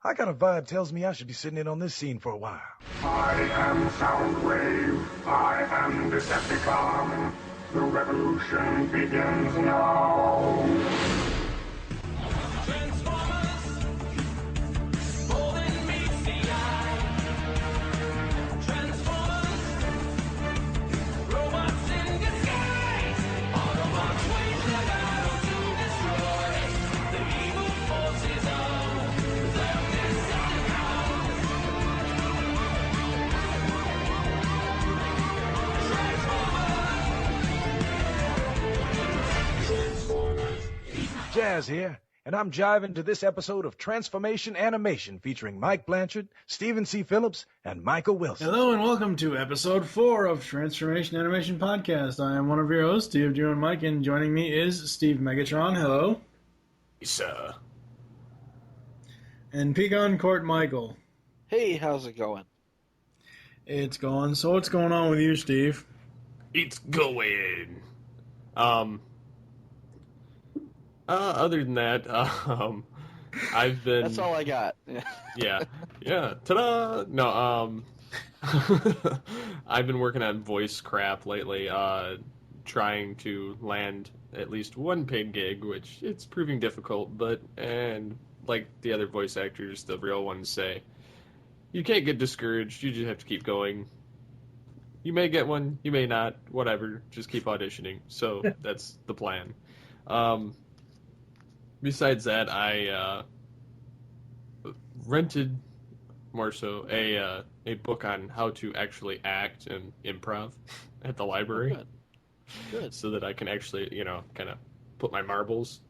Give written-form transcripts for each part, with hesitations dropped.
I got a vibe tells me I should be sitting in on this scene for a while. I am Soundwave. I am Decepticon. The revolution begins now. Jazz here, and I'm jiving to this episode of Transformation Animation featuring Mike Blanchard, Stephen C. Phillips, and Michael Wilson. Hello and welcome to episode 4 of Transformation Animation Podcast. I am one of your hosts, Steve, Drew, and Mike, and joining me is Steve Megatron. Hello. Hey, sir. And PecanCtMichael. Hey, how's it going? It's going. So what's going on with you, Steve? It's going. Other than that, I've been... That's all I got. Yeah. Ta-da! No, I've been working on voice crap lately, trying to land at least one paid gig, which it's proving difficult, and like the other voice actors, the real ones say, you can't get discouraged, you just have to keep going. You may get one, you may not, whatever, just keep auditioning. So that's the plan. Besides that, I rented, more so, a book on how to actually act and improv at the library. Good. So that I can actually, kind of put my marbles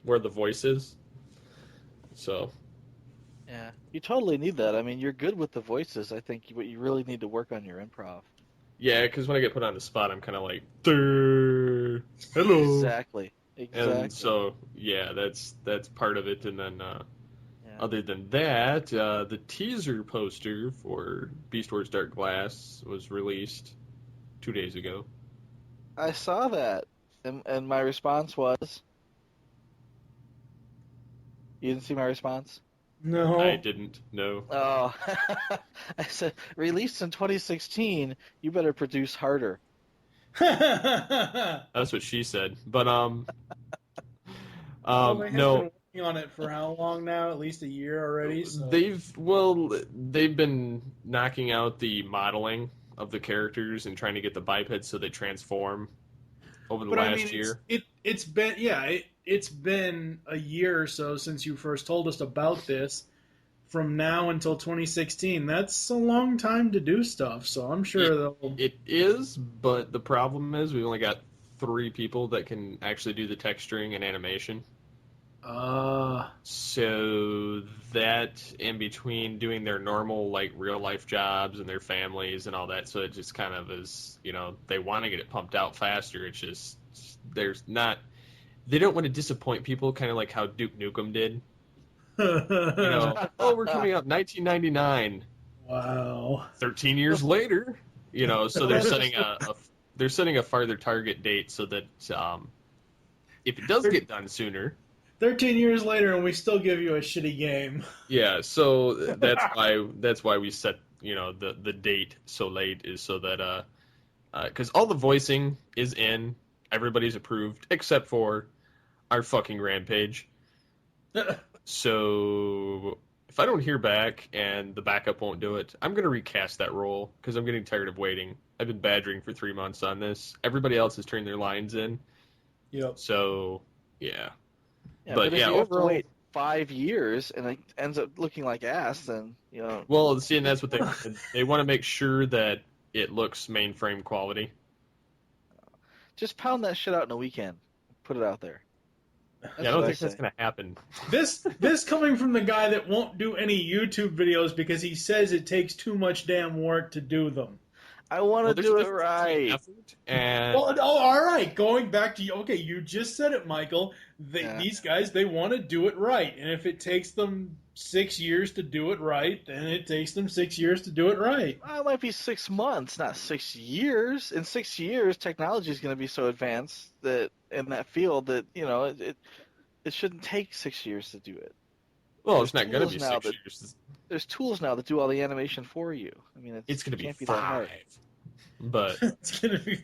where the voice is. So. Yeah, you totally need that. I mean, you're good with the voices. I think what you really need to work on your improv. Yeah, because when I get put on the spot, I'm kind of like, hello. Exactly. And so, yeah, that's part of it. And then, other than that, the teaser poster for Beast Wars Dark Glass was released 2 days ago. I saw that, and my response was... You didn't see my response? No. I didn't, no. Oh, I said, released in 2016, you better produce harder. That's what she said. But, well, they have no. been working on it for how long now? At least a year already? So. They've been knocking out the modeling of the characters and trying to get the bipeds so they transform over the last year. It's been a year or so since you first told us about this. From now until 2016, that's a long time to do stuff, so I'm sure It is, but the problem is we've only got 3 people that can actually do the texturing and animation. So that in between doing their normal, like, real-life jobs and their families and all that, so it just kind of is, they want to get it pumped out faster. It's just, they don't want to disappoint people, kind of like how Duke Nukem did. We're coming up 1999. Wow. 13 years later, so they're setting a farther target date so that if it does get done sooner. 13 years later, and we still give you a shitty game. Yeah, so that's why we set the date so late, is so that because all the voicing is in, everybody's approved except for our fucking Rampage. So if I don't hear back and the backup won't do it, I'm going to recast that role because I'm getting tired of waiting. I've been badgering for 3 months on this. Everybody else has turned their lines in. Yep. So, yeah. But if you have to wait 5 years and it ends up looking like ass, then, Well, see, and that's what they want to make sure that it looks mainframe quality. Just pound that shit out in a weekend. Put it out there. I don't think that's going to happen. This coming from the guy that won't do any YouTube videos because he says it takes too much damn work to do them. I want to do it right. All right. Going back to you just said it, Michael. These guys, they want to do it right, and if it takes them 6 years to do it right, then it takes them 6 years to do it right. Well, it might be 6 months, not 6 years. In 6 years, technology is going to be so advanced that in that field that it shouldn't take 6 years to do it. Well, it's not going to be 6 years. There's tools now that do all the animation for you. I mean, it's going to be can't 5. that hard. But it's going to be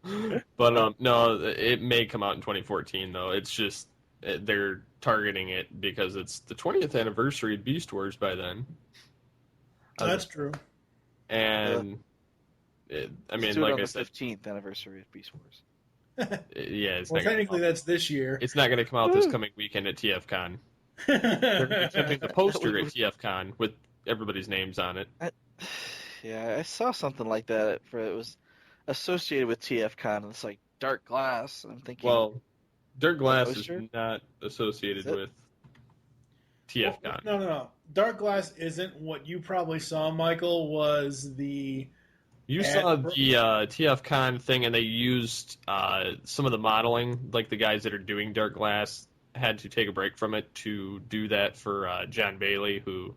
5. But no, it may come out in 2014 though. It's just they're targeting it because it's the 20th anniversary of Beast Wars by then. That's true. And I mean, like I said, 15th anniversary of Beast Wars. Yeah, it's well, technically that's this year. It's not going to come out this coming weekend at TFCon. They're attempting the poster at TFCon with everybody's names on it. I saw something like that. It was associated with TFCon, and it's like Dark Glass. I'm thinking. Well, Dark Glass is not associated with TFCon. Well, no. Dark Glass isn't what you probably saw, Michael. Was the You saw the TFCon thing, and they used some of the modeling, like the guys that are doing Dark Glass had to take a break from it to do that for John Bailey, who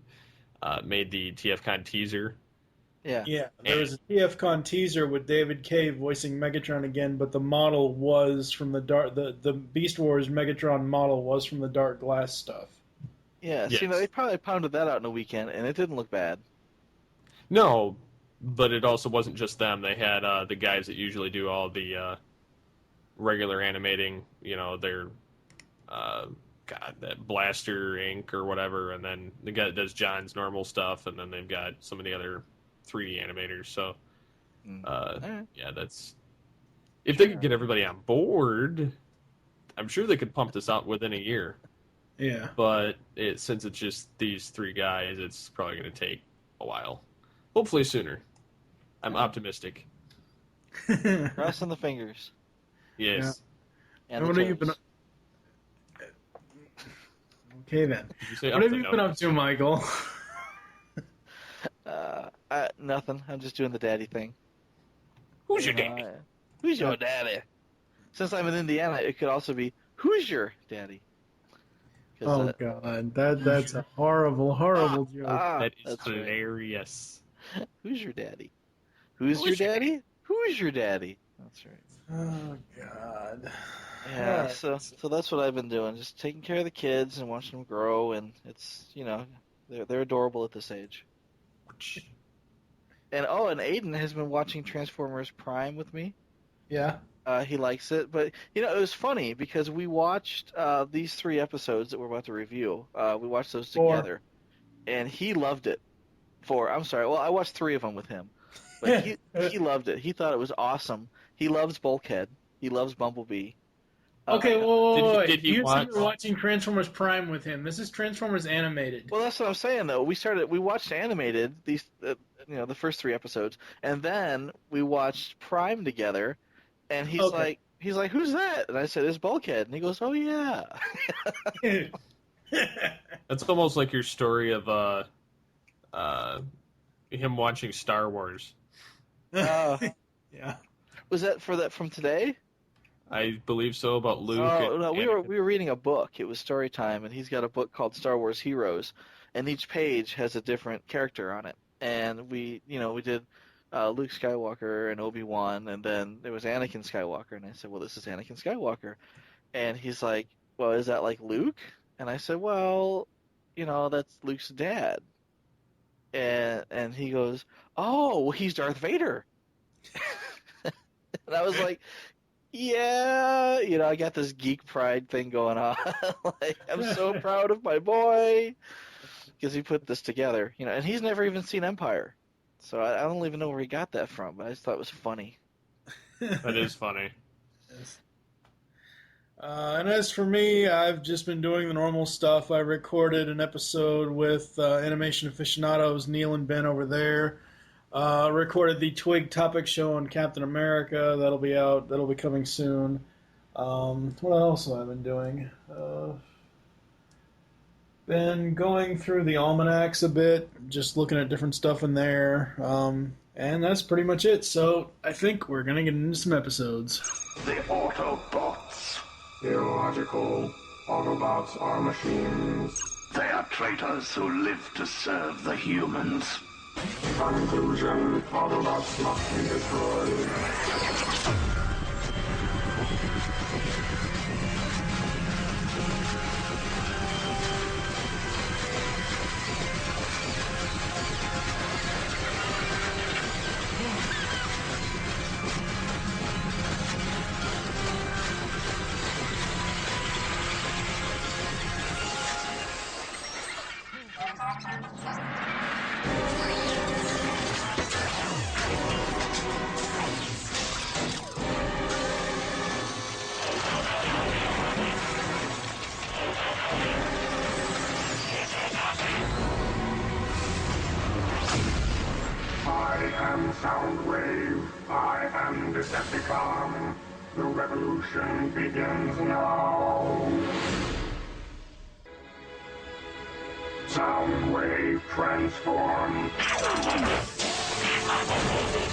made the TFCon teaser. Yeah. There was a TFCon teaser with David Kaye voicing Megatron again, but the model was from the Beast Wars Megatron model was from the Dark Glass stuff. Yeah, yes. They probably pounded that out in a weekend, and it didn't look bad. No, but it also wasn't just them. They had the guys that usually do all the regular animating, their that Blaster Inc. or whatever, and then the guy that does John's normal stuff, and then they've got some of the other 3D animators. So, that's if they could get everybody on board, I'm sure they could pump this out within a year. Yeah, but since it's just these 3 guys, it's probably going to take a while. Hopefully sooner. I'm optimistic. Crossing the fingers. Yes. Yeah. And what have you been? Okay then. What have you been up to, Michael? Nothing. I'm just doing the daddy thing. Who's your daddy? Who's your daddy? Since I'm in Indiana, it could also be, who's your daddy? Oh, God. That's a horrible joke. That is hilarious. Right. Who's your daddy? Who's your daddy? Who's your daddy? That's right. Oh, God. Yeah, right. So that's what I've been doing. Just taking care of the kids and watching them grow, and it's, they're adorable at this age. And Aiden has been watching Transformers Prime with me. Yeah. He likes it, but it was funny because we watched these 3 episodes that we're about to review. We watched those together, and he loved it. 4. I'm sorry. Well, I watched 3 of them with him, but he loved it. He thought it was awesome. He loves Bulkhead. He loves Bumblebee. Okay, wait. Did he watch? You were watching Transformers Prime with him. This is Transformers Animated. Well, that's what I'm saying though. We watched Animated the first 3 episodes, and then we watched Prime together. And he's like, who's that? And I said, it's Bulkhead. And he goes, oh, yeah. That's almost like your story of him watching Star Wars. Yeah. Was that from today? I believe so, about Luke. Oh, no, we were reading a book. It was story time, and he's got a book called Star Wars Heroes, and each page has a different character on it. And we did Luke Skywalker and Obi-Wan, and then there was Anakin Skywalker, and I said, well, this is Anakin Skywalker. And he's like, well, is that like Luke? And I said, well, that's Luke's dad. And he goes, oh, well, he's Darth Vader. And I was like, yeah, I got this geek pride thing going on. Like, I'm so proud of my boy because he put this together, and he's never even seen Empire. So I don't even know where he got that from, but I just thought it was funny. That is funny. Yes. And as for me, I've just been doing the normal stuff. I recorded an episode with Animation Aficionados, Neil and Ben over there. Recorded the Twig Topic Show on Captain America. That'll be out. That'll be coming soon. What else have I been doing? Been going through the almanacs a bit, just looking at different stuff in there. And that's pretty much it. So I think we're going to get into some episodes. The Autobots. Illogical. Autobots are machines. They are traitors who live to serve the humans. Conclusion. Autobots must be destroyed. I am Soundwave. I am Decepticon. The revolution begins now. Soundwave transform.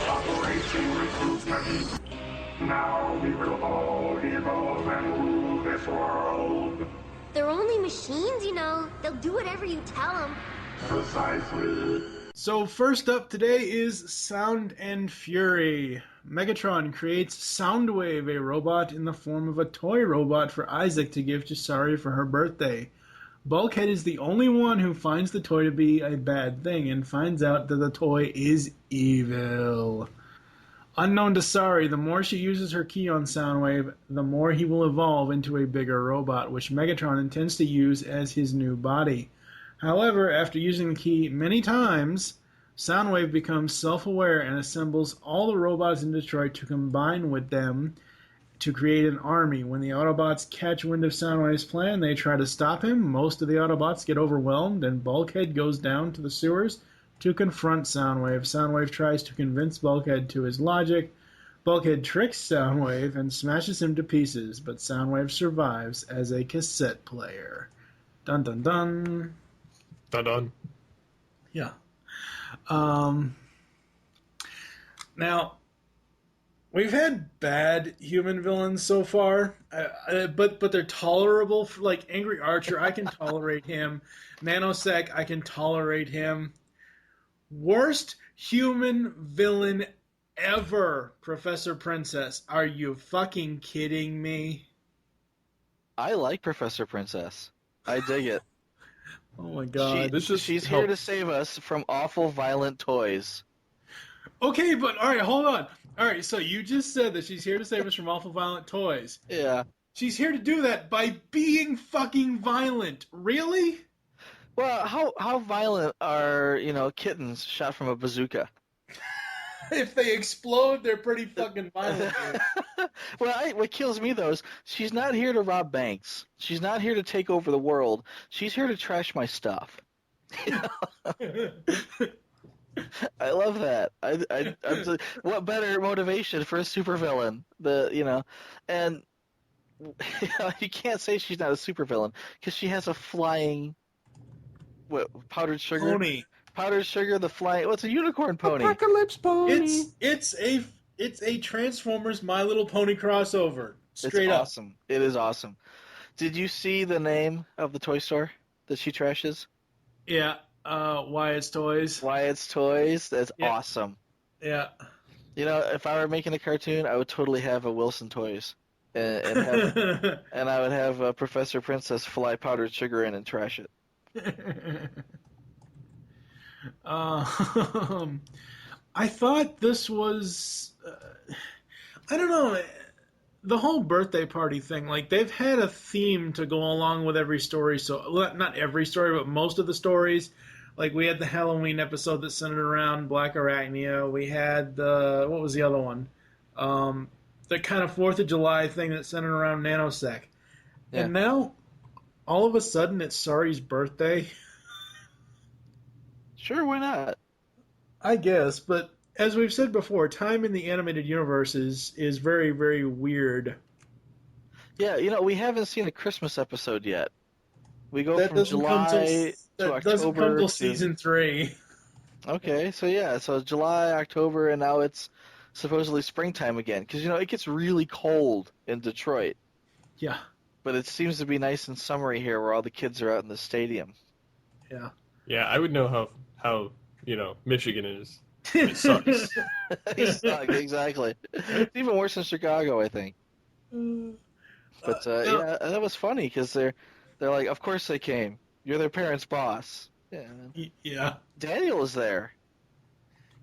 Operation recruitment. Now we will all evolve and rule this world. They're only machines, you know. They'll do whatever you tell them. Precisely. So first up today is Sound and Fury. Megatron creates Soundwave, a robot in the form of a toy robot for Isaac to give to Sari for her birthday. Bulkhead is the only one who finds the toy to be a bad thing and finds out that the toy is evil. Unknown to Sari, the more she uses her key on Soundwave, the more he will evolve into a bigger robot, which Megatron intends to use as his new body. However, after using the key many times, Soundwave becomes self-aware and assembles all the robots in Detroit to combine with them to create an army. When the Autobots catch wind of Soundwave's plan, they try to stop him. Most of the Autobots get overwhelmed, and Bulkhead goes down to the sewers to confront Soundwave. Soundwave tries to convince Bulkhead to his logic. Bulkhead tricks Soundwave and smashes him to pieces, but Soundwave survives as a cassette player. Dun dun dun. Dun dun. Yeah. Now, we've had bad human villains so far, but they're tolerable. Like Angry Archer, I can tolerate him. Nanosec, I can tolerate him. Worst human villain ever, Professor Princess. Are you fucking kidding me? I like Professor Princess. I dig it. Oh my god. She's here to save us from awful, violent toys. Okay, but alright, hold on. Alright, so you just said that she's here to save us from awful, violent toys. Yeah. She's here to do that by being fucking violent. Really? Well, how violent are, kittens shot from a bazooka? If they explode, they're pretty fucking violent. Well, what kills me, though, is she's not here to rob banks. She's not here to take over the world. She's here to trash my stuff. I love that. What better motivation for a supervillain? And you can't say she's not a supervillain because she has a flying, powdered sugar? Pony. Powdered sugar, the flying. What's a unicorn pony? Apocalypse pony. It's a Transformers My Little Pony crossover. Straight up. Awesome. It is awesome. Did you see the name of the toy store that she trashes? Yeah. Wyatt's Toys. Wyatt's Toys. That's awesome. Yeah. If I were making a cartoon, I would totally have a Wilson Toys, and I would have Professor Princess fly powdered sugar in and trash it. I thought this was, I don't know, the whole birthday party thing, like, they've had a theme to go along with every story, so, not every story, but most of the stories. Like, we had the Halloween episode that centered around Black Arachnia, we had what was the other one? The kind of 4th of July thing that centered around Nanosec. Yeah. And now, all of a sudden, it's Sari's birthday. Sure, why not? I guess, but as we've said before, time in the animated universe is very, very weird. Yeah, we haven't seen a Christmas episode yet. We go from July to October. That doesn't come till season 3. Okay, so July, October, and now it's supposedly springtime again. Because, it gets really cold in Detroit. Yeah. But it seems to be nice and summery here where all the kids are out in the stadium. Yeah. Yeah, I would know how Michigan is. It sucks. Exactly. It's even worse in Chicago, I think. But yeah, that was funny because they're like, of course they came. You're their parents' boss. Yeah. Yeah. Daniel is there.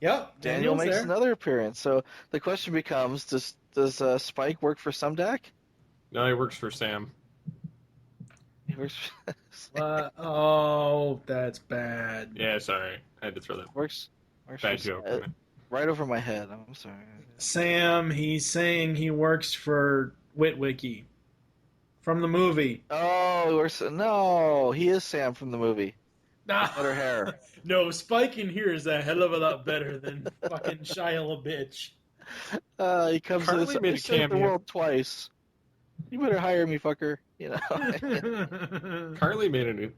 Yep. Daniel makes another appearance. So the question becomes: Does Spike work for Sumdac? No, he works for Sam. He works for oh, that's bad. sorry. I had to throw that. Works Bad for joke. right over my head. I'm sorry. Sam, he's saying he works for Witwicky from the movie. Oh, no, he is Sam from the movie. Nah. Better hair. No, Spike in here is a hell of a lot better than fucking Shia LaBeouf. He comes to Carly made a saved the cameo. world twice. You better hire me, fucker. You know. Carly made an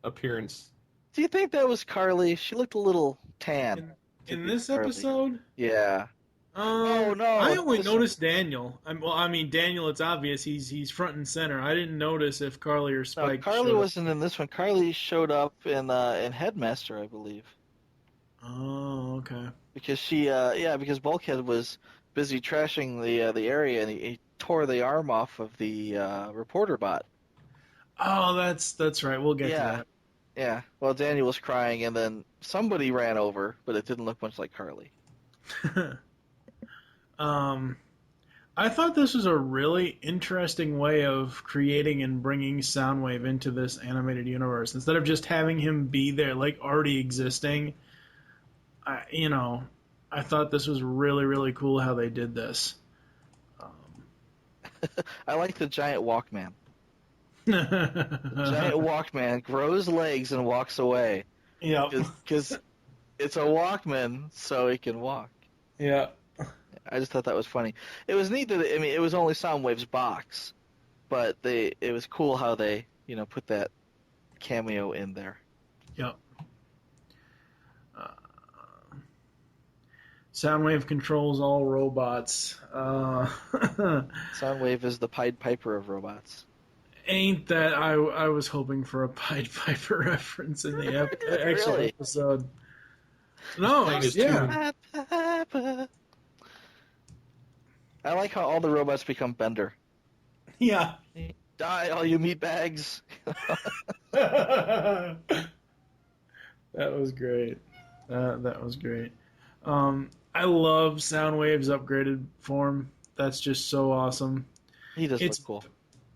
appearance. Do you think that was Carly? She looked a little tan. In this Carly. episode? Yeah. No. no, I only this- noticed Daniel. Daniel, it's obvious he's front and center. I didn't notice if Carly or No, Spike. Carly showed up. wasn't in this one. Carly showed up in Headmaster, I believe. Oh, okay. Because because Bulkhead was busy trashing the area, and he tore the arm off of the reporter bot. Oh, that's right. We'll get to that. Yeah. Well, Daniel was crying, and then somebody ran over, but it didn't look much like Carly. I thought this was a really interesting way of creating and bringing Soundwave into this animated universe. Instead of just having him be there, like already existing, I thought this was really, really cool how they did this. I like the giant Walkman. Giant Walkman grows legs and walks away. Yeah. Because it's a Walkman, so he can walk. Yeah. I just thought that was funny. It was neat that it was only Soundwave's box, but it was cool how they put that cameo in there. Yep. Soundwave controls all robots. Soundwave is the Pied Piper of robots. Ain't that I was hoping for a Pied Piper reference in the actual Really? episode. No, yeah. I like how all the robots become Bender. Yeah. Die, all you meatbags. That was great. That was great. I love Soundwave's upgraded form. That's just so awesome. He does look cool.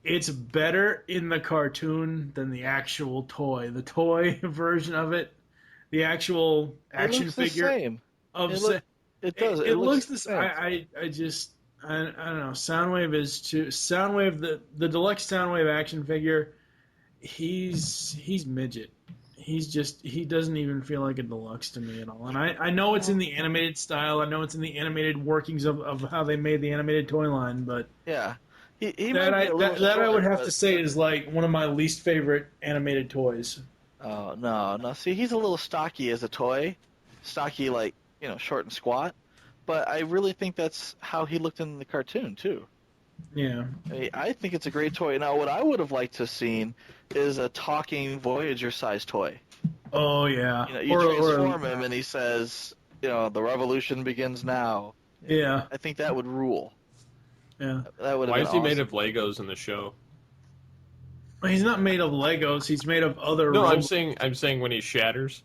It's better in the cartoon than the actual toy. The toy version of it, the actual action figure the same. of It does. It looks the same. I don't know. Soundwave is too. Soundwave, the deluxe Soundwave action figure, he's midget. He doesn't even feel like a deluxe to me at all. And I know it's in the animated style. I know it's in the animated workings of how they made the animated toy line, but Yeah. I would have to say is like one of my least favorite animated toys. Oh, no. See, he's a little stocky as a toy. Stocky, like, short and squat. But I really think that's how he looked in the cartoon, too. Yeah. I think it's a great toy. Now, what I would have liked to have seen is a talking Voyager-sized toy. Oh, yeah. You transform him, and he says, the revolution begins now. Yeah. I think that would rule. Yeah. That would have Why been is he awesome. made of Legos in the show? Well, he's not made of Legos. He's made of other. No, I'm saying when he shatters.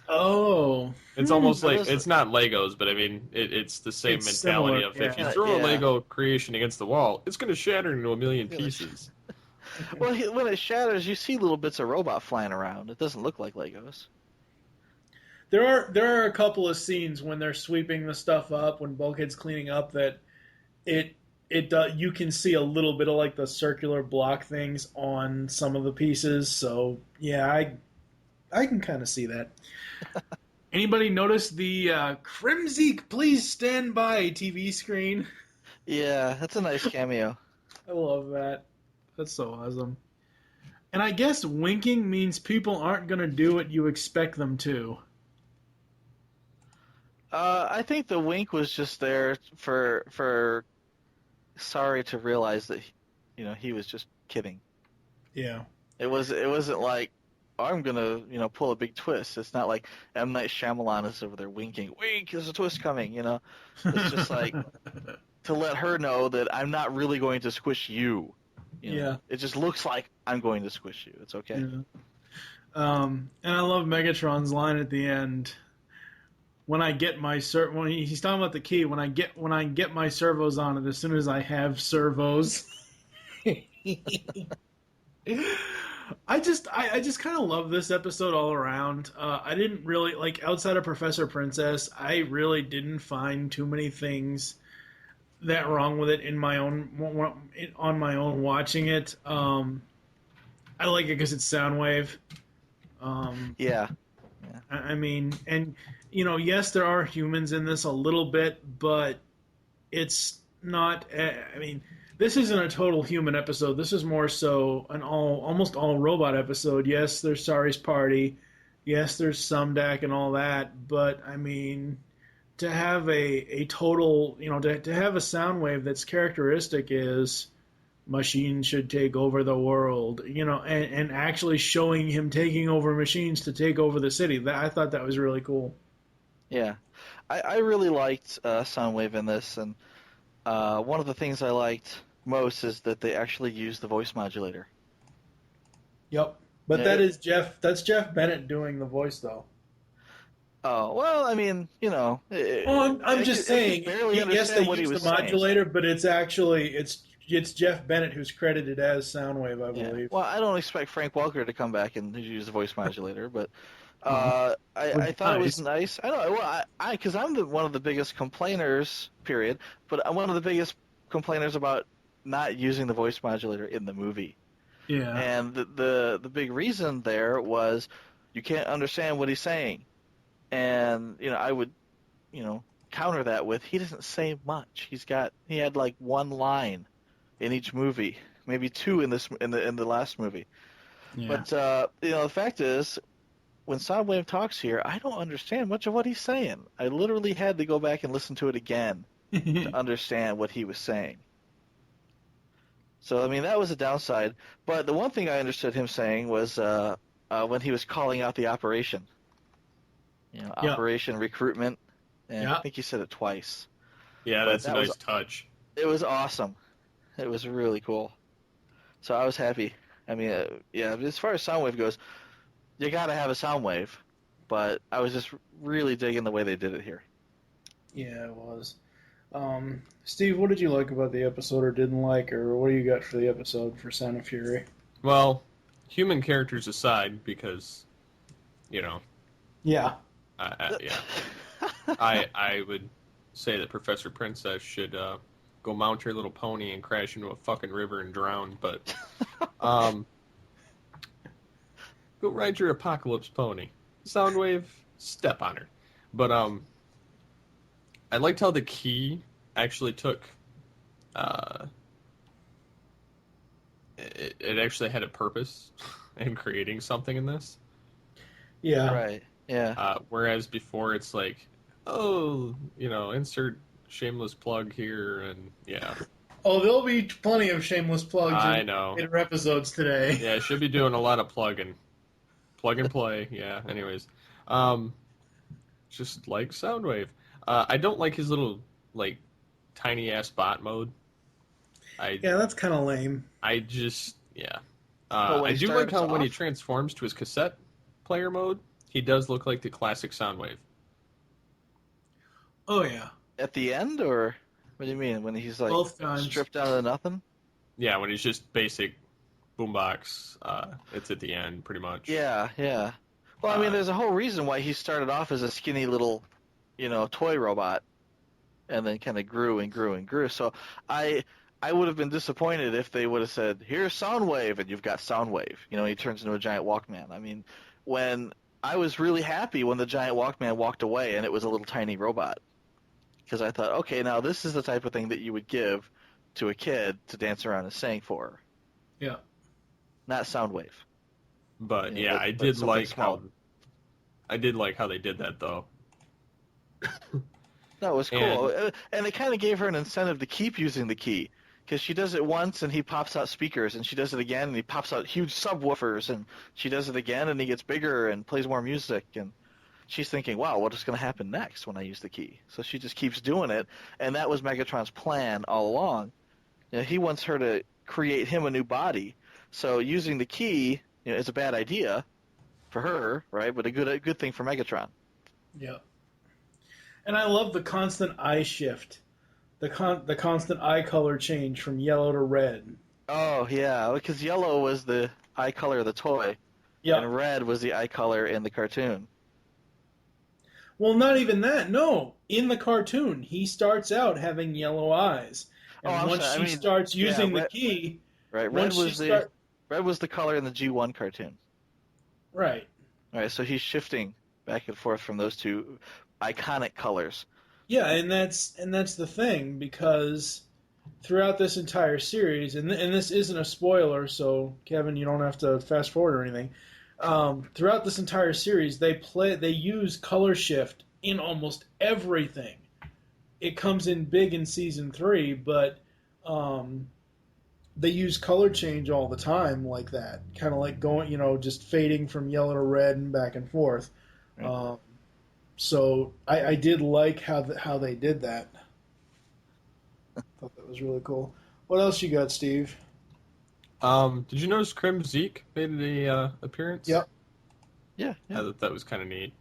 Oh. It's almost like it's not Legos, but I mean it's the same It's mentality similar, of if you yeah. throw a Yeah. Lego creation against the wall, it's going to shatter into a million pieces. Well, when it shatters, you see little bits of robot flying around. It doesn't look like Legos. There are a couple of scenes when they're sweeping the stuff up, when Bulkhead's cleaning up, that you can see a little bit of like the circular block things on some of the pieces. So yeah, I can kind of see that. Anybody notice the Crimsy Please Stand By TV screen? Yeah, that's a nice cameo. I love that. That's so awesome. And I guess winking means people aren't going to do what you expect them to. I think the wink was just there for sorry to realize that he was just kidding. Yeah. It wasn't like I'm gonna pull a big twist. It's not like M. Night Shyamalan is over there winking. Wink, there's a twist coming. It's just like to let her know that I'm not really going to squish you. Yeah. It just looks like I'm going to squish you. It's okay. Yeah. And I love Megatron's line at the end. When I get my when he's talking about the key, when I get my servos on it, as soon as I have servos. I just kind of love this episode all around. I didn't really like outside of Professor Princess. I really didn't find too many things that wrong with it on my own watching it. I like it because it's Soundwave. Yeah. I mean, and yes, there are humans in this a little bit, but it's not. I mean, this isn't a total human episode. This is more so an almost all robot episode. Yes, there's Sari's party. Yes, there's Sumdac and all that. But I mean, to have a total, to have a Soundwave that's characteristic is machines should take over the world, and actually showing him taking over machines to take over the city. I thought that was really cool. Yeah. I really liked Soundwave in this, and one of the things I liked most is that they actually used the voice modulator. Yep. But that's Jeff Bennett doing the voice, though. Oh, well, I mean, I'm just saying, yes, they used the modulator, but it's actually, it's Jeff Bennett who's credited as Soundwave, I believe. Yeah. Well, I don't expect Frank Welker to come back and use the voice modulator, but I thought it was nice. I know, well, because I'm one of the biggest complainers, period, but I'm one of the biggest complainers about not using the voice modulator in the movie. Yeah. And the big reason there was you can't understand what he's saying. And, I would, counter that with he doesn't say much. He had like one line in each movie, maybe two in the last movie. Yeah. But the fact is, when Soundwave talks here, I don't understand much of what he's saying. I literally had to go back and listen to it again to understand what he was saying. So I mean that was a downside. But the one thing I understood him saying was when he was calling out the operation. Operation recruitment, and I think he said it twice. Yeah, that's a nice touch. It was awesome. It was really cool. So I was happy. I mean, as far as Soundwave goes, you got to have a Soundwave, but I was just really digging the way they did it here. Yeah, it was. Steve, what did you like about the episode or didn't like, or what do you got for the episode for Sound of Fury? Well, human characters aside, because, Yeah. Yeah. I would say that Professor Princess should go mount her little pony and crash into a fucking river and drown, but go ride your apocalypse pony. Soundwave, step on her. But I liked how the key actually took it actually had a purpose in creating something in this. Yeah. Right. Yeah. Whereas before it's like, insert shameless plug here, and yeah. Oh, there'll be plenty of shameless plugs in later episodes today. Yeah, should be doing a lot of plugging. Plug and play, yeah. Anyways. Just like Soundwave. I don't like his little, tiny-ass bot mode. Yeah, that's kind of lame. I do like how when he transforms to his cassette player mode, he does look like the classic Soundwave. Oh, yeah. At the end, or what do you mean? When he's stripped down to nothing? Yeah, when he's just basic boombox, it's at the end, pretty much. Yeah. Well, I mean, there's a whole reason why he started off as a skinny little, toy robot, and then kind of grew and grew and grew. So I would have been disappointed if they would have said, here's Soundwave, and you've got Soundwave. He turns into a giant Walkman. I mean, I was really happy when the giant Walkman walked away and it was a little tiny robot. Because I thought, okay, now this is the type of thing that you would give to a kid to dance around and sing for. Yeah. Not Soundwave. But I did like how they did that though. That was cool. And it kind of gave her an incentive to keep using the key. Because she does it once and he pops out speakers, and she does it again and he pops out huge subwoofers, and she does it again and he gets bigger and plays more music, and she's thinking, wow, what is going to happen next when I use the key? So she just keeps doing it, and that was Megatron's plan all along. He wants her to create him a new body, so using the key is a bad idea for her, right? But a good thing for Megatron. Yeah. And I love the constant eye shift. The constant eye color change from yellow to red. Oh, yeah, because yellow was the eye color of the toy, Yeah. and red was the eye color in the cartoon. Well, not even that. No, in the cartoon, he starts out having yellow eyes, and I'm once sorry. she starts using red, the key, right? red was the color in the G1 cartoon. Right. All right, so he's shifting back and forth from those two iconic colors. Yeah, and that's the thing, because throughout this entire series, and this isn't a spoiler, so Kevin, you don't have to fast forward or anything. Throughout this entire series, they use color shift in almost everything. It comes in big in season 3, but they use color change all the time like that, kind of like going, just fading from yellow to red and back and forth. Right. So I did like how they did that. Thought that was really cool. What else you got, Steve? Did you notice Krim Zeke made an appearance? Yep. Yeah. I thought that was kind of neat.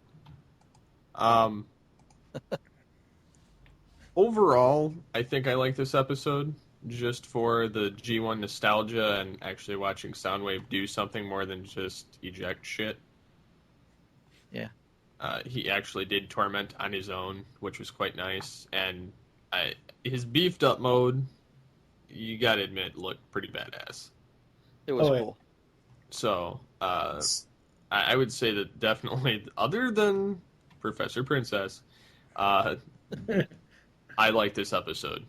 Overall, I think I like this episode just for the G1 nostalgia and actually watching Soundwave do something more than just eject shit. Yeah. He actually did Torment on his own, which was quite nice. And his beefed up mode, you gotta admit, looked pretty badass. It was cool. So, I would say that definitely, other than Professor Princess, I like this episode.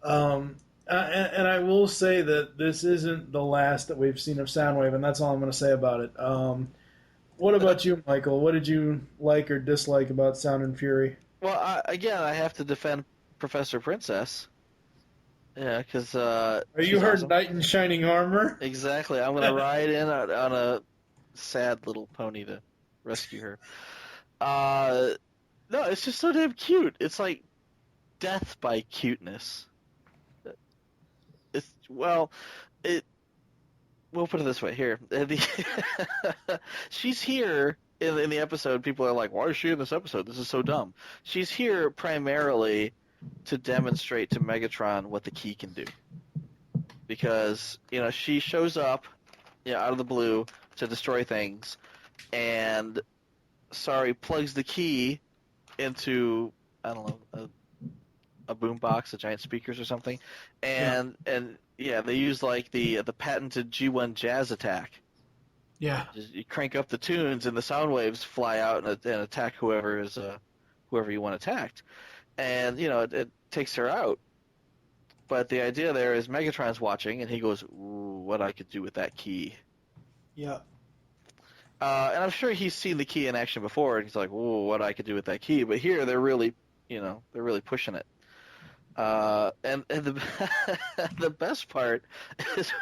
And I will say that this isn't the last that we've seen of Soundwave, and that's all I'm going to say about it. What about you, Michael? What did you like or dislike about Sound and Fury? Well, I have to defend Professor Princess. Yeah, because are you her awesome. knight in shining armor? Exactly. I'm going to ride in on a sad little pony to rescue her. No, it's just so damn cute. It's like death by cuteness. We'll put it this way here. She's here in the episode. People are like, why is she in this episode? This is so dumb. She's here primarily to demonstrate to Megatron what the key can do. Because, she shows up out of the blue to destroy things, and plugs the key into, I don't know, a boombox, a giant speakers or something, and they use like the patented G1 jazz attack. Yeah, you crank up the tunes and the sound waves fly out and attack whoever you want attacked, and it takes her out. But the idea there is Megatron's watching, and he goes, "Ooh, what I could do with that key." Yeah. And I'm sure he's seen the key in action before, and he's like, "Ooh, what I could do with that key." But here they're really pushing it. And the the best part is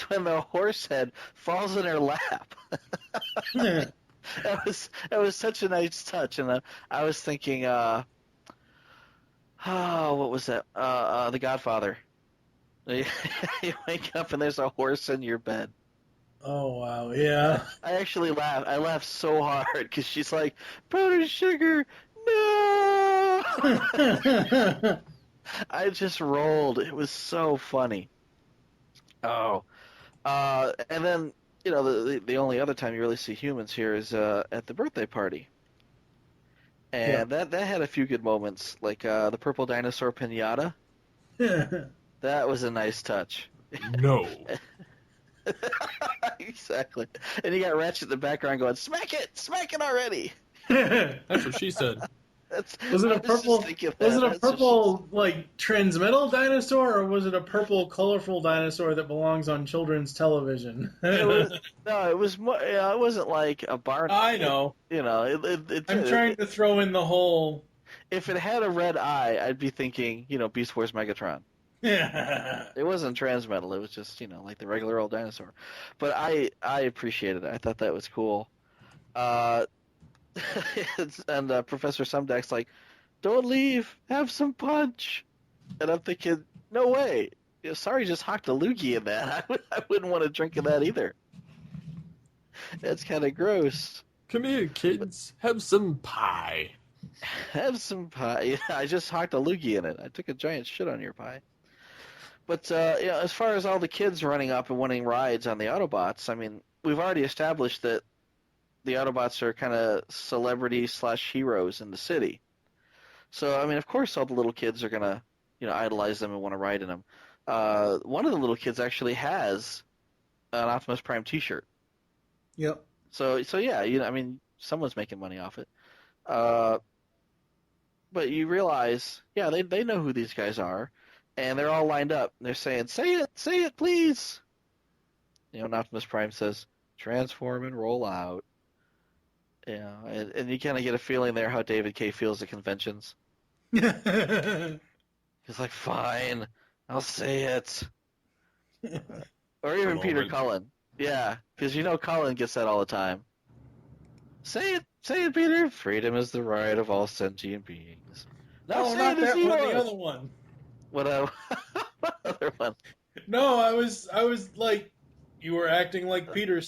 when the horse head falls in her lap. That was such a nice touch, and I was thinking, what was that? The Godfather. You wake up and there's a horse in your bed. Oh wow, yeah. I actually laughed. I laughed so hard because she's like, "Powdered sugar, no!" I just rolled. It was so funny. Oh, and then the only other time you really see humans here is at the birthday party, and that had a few good moments, like the purple dinosaur pinata. That was a nice touch. No. Exactly. And you got Ratchet in the background going, smack it already. That's what she said. Was it a purple like transmetal dinosaur, or was it a purple colorful dinosaur that belongs on children's television? It wasn't like a barn. I know. I'm trying to throw in the whole. If it had a red eye, I'd be thinking, Beast Wars Megatron. It wasn't transmetal. It was just, like the regular old dinosaur. But I appreciated it. I thought that was cool. And Professor Sumdack's like, "Don't leave. Have some punch." And I'm thinking, no way. Sorry, just hocked a loogie in that. I wouldn't want to drink of that either. That's kind of gross. Come here, kids. Have some pie. Have some pie. Yeah, I just hocked a loogie in it. I took a giant shit on your pie. But as far as all the kids running up and wanting rides on the Autobots, I mean, we've already established that the Autobots are kind of celebrity/heroes in the city. So, I mean, of course all the little kids are going to, idolize them and want to ride in them. One of the little kids actually has an Optimus Prime t-shirt. Yep. So yeah, I mean, someone's making money off it. But you realize, yeah, they know who these guys are, and they're all lined up. They're saying, say it, please. And Optimus Prime says, transform and roll out. Yeah, and you kind of get a feeling there how David K. feels at conventions. He's like, fine, I'll say it. Or even Peter Cullen. Yeah, because Cullen gets that all the time. Say it, Peter. Freedom is the right of all sentient beings. No, not that one. The other one. What other one? No, I was like, you were acting like Peter.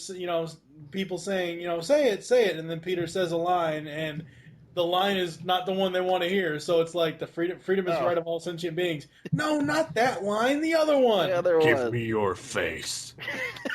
People saying, say it, and then Peter says a line, and the line is not the one they want to hear. So it's like the freedom is the right of all sentient beings. No, not that line. The other one. The other one. Give me your face.